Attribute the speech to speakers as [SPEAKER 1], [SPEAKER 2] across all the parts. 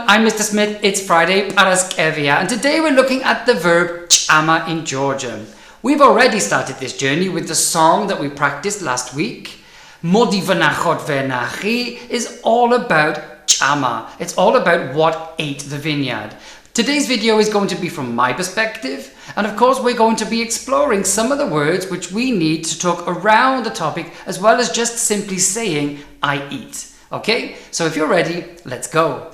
[SPEAKER 1] I'm Mr. Smith. It's Friday, Paraskevia, and today we're looking at the verb Ჭάμα in Georgian. We've already started this journey with the song that we practiced last week. Modi v'nachot v'nachi is all about Ჭάμα. It's all about what ate the vineyard. Today's video is going to be from my perspective, and of course we're going to be exploring some of the words which we need to talk around the topic, as well as just simply saying I eat. Okay, so if you're ready, let's go.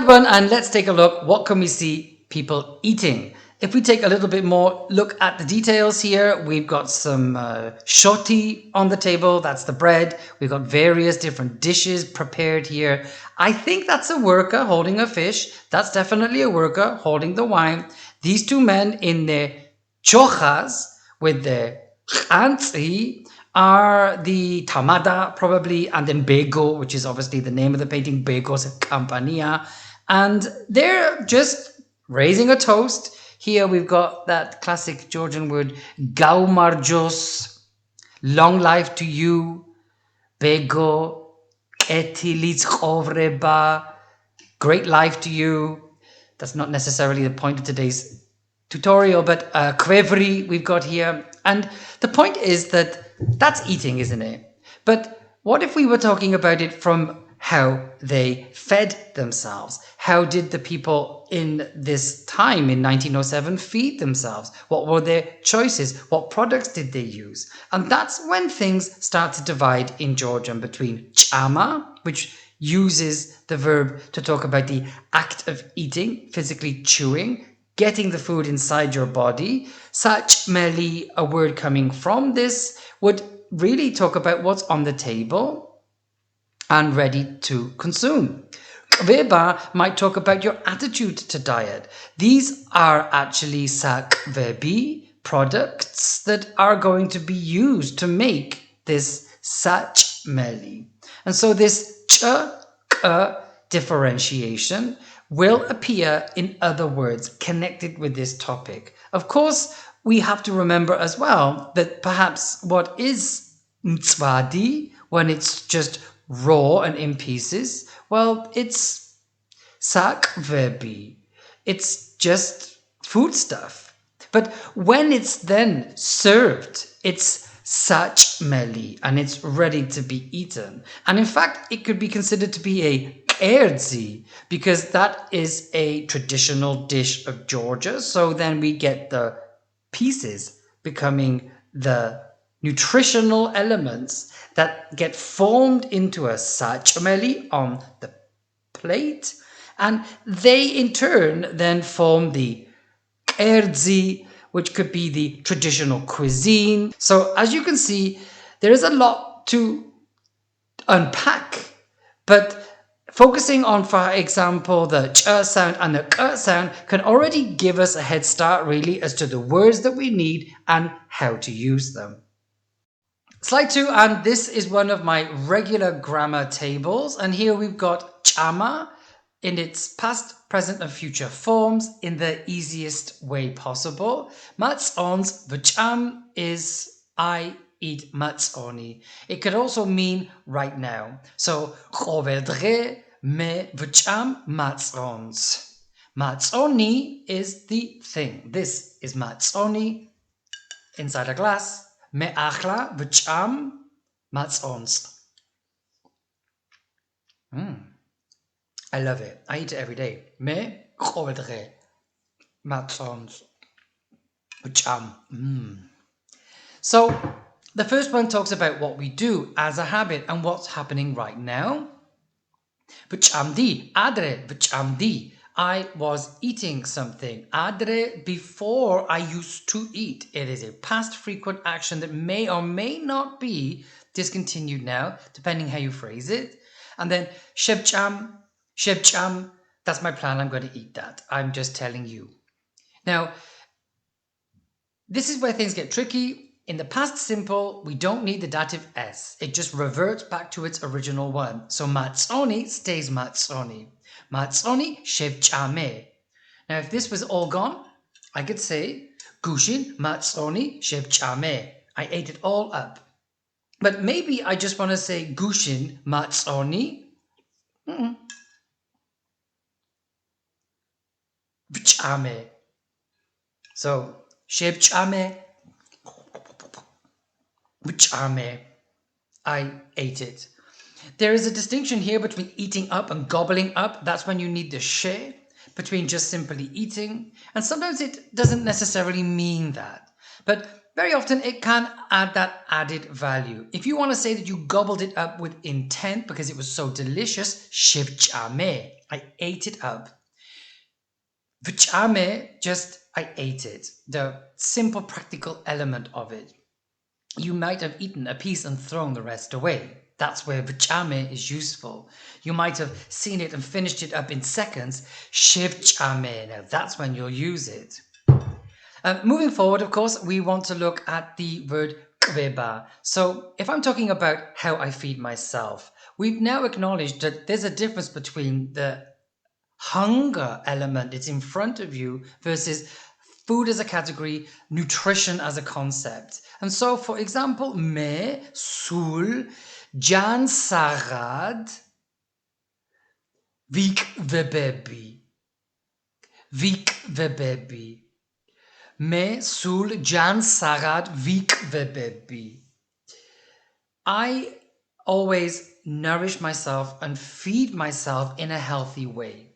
[SPEAKER 1] One, and let's take a look. What can we see people eating? If we take a little bit more look at the details here, we've got some shoti on the table. That's the bread. We've got various different dishes prepared here. I think that's a worker holding a fish. That's definitely a worker holding the wine. These two men in their chochas with their chantzi are the tamada probably, and then bego, which is obviously the name of the painting, begos campania. And they're just raising a toast. Here we've got that classic Georgian word, gaumarjos, long life to you, bego, etilitskovreba, great life to you. That's not necessarily the point of today's tutorial, but kvevri we've got here. And the point is that that's eating, isn't it? But what if we were talking about it from how they fed themselves? How did the people in this time in 1907 feed themselves? What were their choices? What products did they use? And that's when things start to divide in Georgian between Ჭάμα, which uses the verb to talk about the act of eating, physically chewing, getting the food inside your body. Saჭmeli, a word coming from this, would really talk about what's on the table and ready to consume. Კვება might talk about your attitude to diet. These are actually Saquebi products that are going to be used to make this Saჭmeli. And so this ch, k differentiation will appear in other words connected with this topic. Of course, we have to remember as well that perhaps what is mtsvadi, when it's just raw and in pieces, well, it's Saquebi. It's just food stuff. But when it's then served, it's Saჭmeli, and it's ready to be eaten. And in fact, it could be considered to be a kerdzi, because that is a traditional dish of Georgia. So then we get the pieces becoming the nutritional elements that get formed into a Saჭmeli on the plate, and they in turn then form the kerdzi, which could be the traditional cuisine. So as you can see, there is a lot to unpack, but focusing on, for example, the ch sound and the k sound can already give us a head start really as to the words that we need and how to use them. Slide 2, and this is one of my regular grammar tables, and here we've got Ჭάμα in its past, present and future forms in the easiest way possible. Matzons v'cham is I eat matzoni. It could also mean right now. So chovedre me v'cham matzons. Matzoni is the thing. This is matzoni inside a glass. Me achla v'cham matzons. I love it. I eat it every day. Me chovedre matzons v'cham. So the first one talks about what we do as a habit and what's happening right now. V'chamdi, adre v'chamdi. I was eating something. Adre, before I used to eat. It is a past frequent action that may or may not be discontinued now, depending how you phrase it. And then shebcham, that's my plan. I'm going to eat that. I'm just telling you. Now, this is where things get tricky. In the past simple, we don't need the dative s. It just reverts back to its original one. So matzoni stays matzoni. Matzoni shebchame. Now, if this was all gone, I could say Gushin matzoni shevchame. I ate it all up. But maybe I just want to say gushin matzoni vchame. So shevchame vchame. I ate it. There is a distinction here between eating up and gobbling up. That's when you need the she, between just simply eating. And sometimes it doesn't necessarily mean that. But very often it can add that added value. If you want to say that you gobbled it up with intent because it was so delicious, shivchame, I ate it up. Vchame, just I ate it. The simple practical element of it. You might have eaten a piece and thrown the rest away. That's where vchame is useful. You might have seen it and finished it up in seconds. Shivchame, now that's when you'll use it. Moving forward, of course, we want to look at the word Კვება. So if I'm talking about how I feed myself, we've now acknowledged that there's a difference between the hunger element, it's in front of you, versus food as a category, nutrition as a concept. And so, for example, me, sul, jan sarad, vikvebebi. Vikvebebi. Me, sul, jan sarad, vikvebebi. I always nourish myself and feed myself in a healthy way.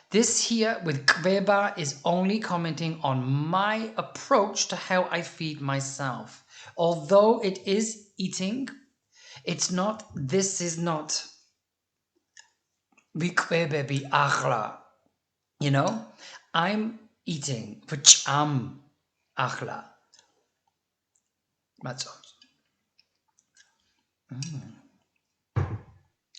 [SPEAKER 1] This here with Კვება is only commenting on my approach to how I feed myself. Although it is eating, it's not, this is not vikvebebi achla. You know, I'm eating vcham achla.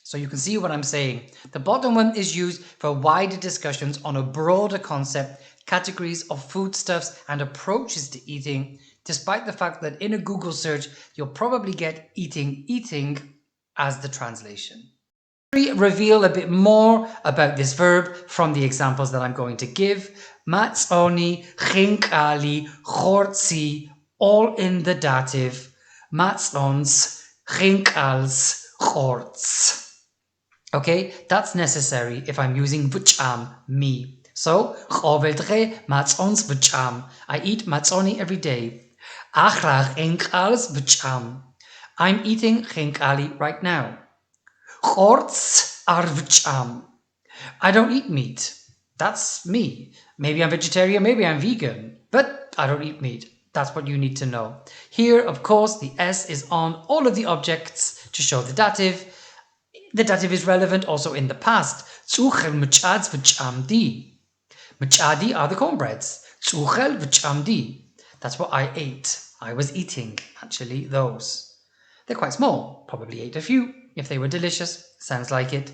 [SPEAKER 1] So you can see what I'm saying. The bottom one is used for wider discussions on a broader concept, categories of foodstuffs and approaches to eating, despite the fact that in a Google search, you'll probably get eating as the translation. Reveal a bit more about this verb from the examples that I'm going to give. Matzoni, chinkali, chortzi, all in the dative. Matzons, chinkals, chorts. Okay, that's necessary if I'm using vcham, me. So, choveldre matzons vcham. I eat matzoni every day. Achra chinkals vcham. I'm eating chinkali right now. Chorts are vcham. I don't eat meat. That's me. Maybe I'm vegetarian, maybe I'm vegan, but I don't eat meat. That's what you need to know. Here, of course, the S is on all of the objects to show the dative. The dative is relevant also in the past. Tzuchel mchads v'chamdi. Mchadi are the cornbreads. Tzuchel v'chamdi. That's what I ate. I was eating, actually, those. They're quite small. Probably ate a few. If they were delicious, sounds like it.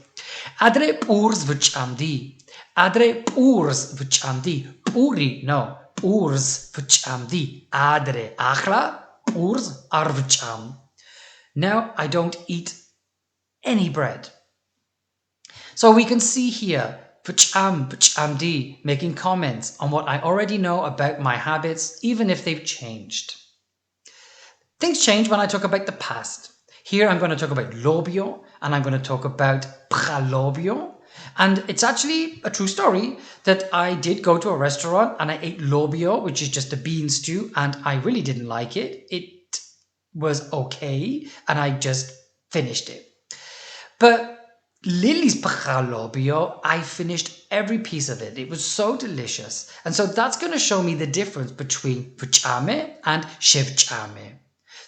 [SPEAKER 1] Adre purs v'chamdi. Adre purs v'chamdi. Puri, no. Purs v'chamdi. Adre achla. Purs are v'cham. Now I don't eat any bread. So we can see here v'cham, v'chamdi making comments on what I already know about my habits, even if they've changed. Things change when I talk about the past. Here I'm going to talk about lobio and I'm going to talk about pralobio. And it's actually a true story that I did go to a restaurant and I ate lobio, which is just a bean stew, and I really didn't like it. It was okay and I just finished it. But Lily's pralobio, I finished every piece of it. It was so delicious. And so that's going to show me the difference between vchame and shevchame.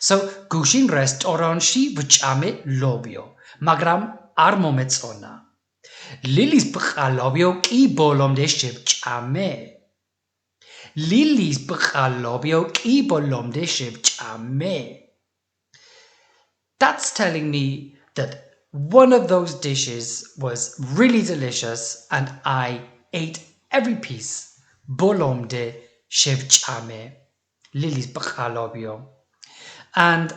[SPEAKER 1] So, gushin restoranshi vchame lobio. Magram armometzona. Lily's pralobio ki bolomde shevchame. Lily's pralobio ki bolomde shevchame. That's telling me that one of those dishes was really delicious and I ate every piece. Bolomde shevchame. Lily's pralobio. And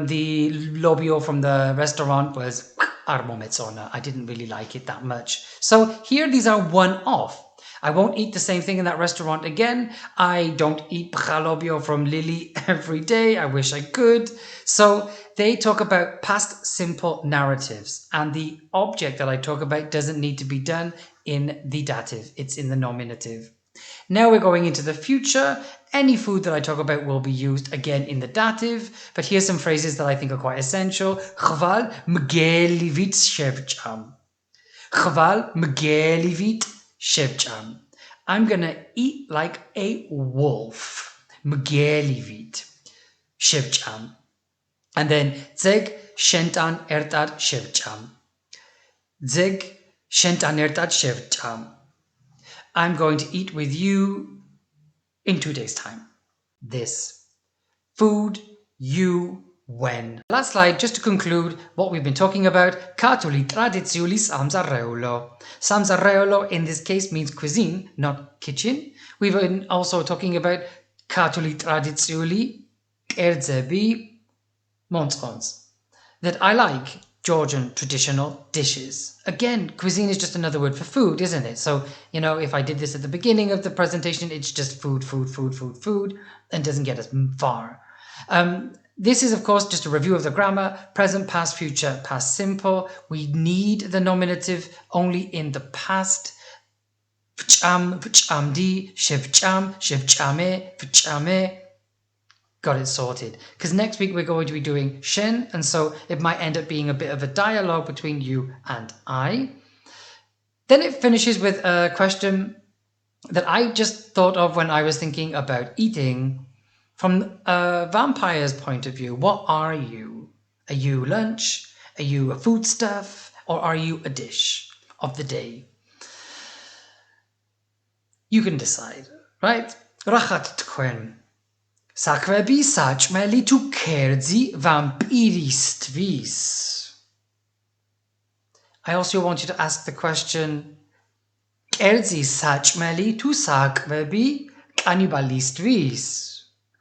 [SPEAKER 1] the lobio from the restaurant was armometzona. I didn't really like it that much. So here these are one-off. I won't eat the same thing in that restaurant again. I don't eat bchalobio from Lily every day. I wish I could. So they talk about past simple narratives, and the object that I talk about doesn't need to be done in the dative. It's in the nominative. Now we're going into the future. Any food that I talk about will be used again in the dative, but here's some phrases that I think are quite essential. Chval mgelivit shevcham. Chval mgelivit shevcham. I'm gonna eat like a wolf. Mgelivit shevcham. And then zeg shentan ertad shevcham. Zeg shentan ertad shevcham. I'm going to eat with you in 2 days' time. This. Food, you, when. Last slide, just to conclude what we've been talking about. Katuli tradiziuli samzareolo. Samzareolo in this case means cuisine, not kitchen. We've been also talking about katuli tradiziuli erzebi montzons. That I like Georgian traditional dishes. Again, cuisine is just another word for food, isn't it? So, if I did this at the beginning of the presentation, it's just food, and doesn't get us far. This is, of course, just a review of the grammar. Present, past, future, past simple. We need the nominative only in the past. Vcham, vchamdi, shevcham, shevchame, vchame. Got it sorted. Because next week we're going to be doing shen, and so it might end up being a bit of a dialogue between you and I. Then it finishes with a question that I just thought of when I was thinking about eating. From a vampire's point of view, what are you? Are you lunch? Are you a foodstuff? Or are you a dish of the day? You can decide, right? Rachat tkwen. Saquebi-sak'meli tu kerdzi vampiristvis. I also want you to ask the question, kerdzi saჭმელი tu saquebi cannibalistvis.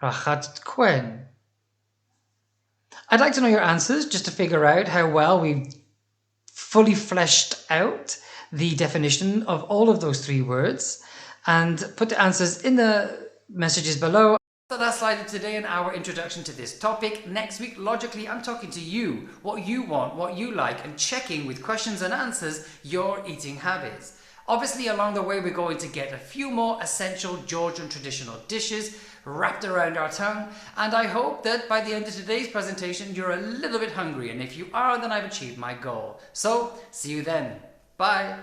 [SPEAKER 1] Rachat tkwen. I'd like to know your answers just to figure out how well we've fully fleshed out the definition of all of those 3 words, and put the answers in the messages below. So that's slide today in our introduction to this topic. Next week, logically, I'm talking to you, what you want, what you like, and checking with questions and answers your eating habits. Obviously, along the way, we're going to get a few more essential Georgian traditional dishes wrapped around our tongue, and I hope that by the end of today's presentation, you're a little bit hungry, and if you are, then I've achieved my goal. So, see you then. Bye.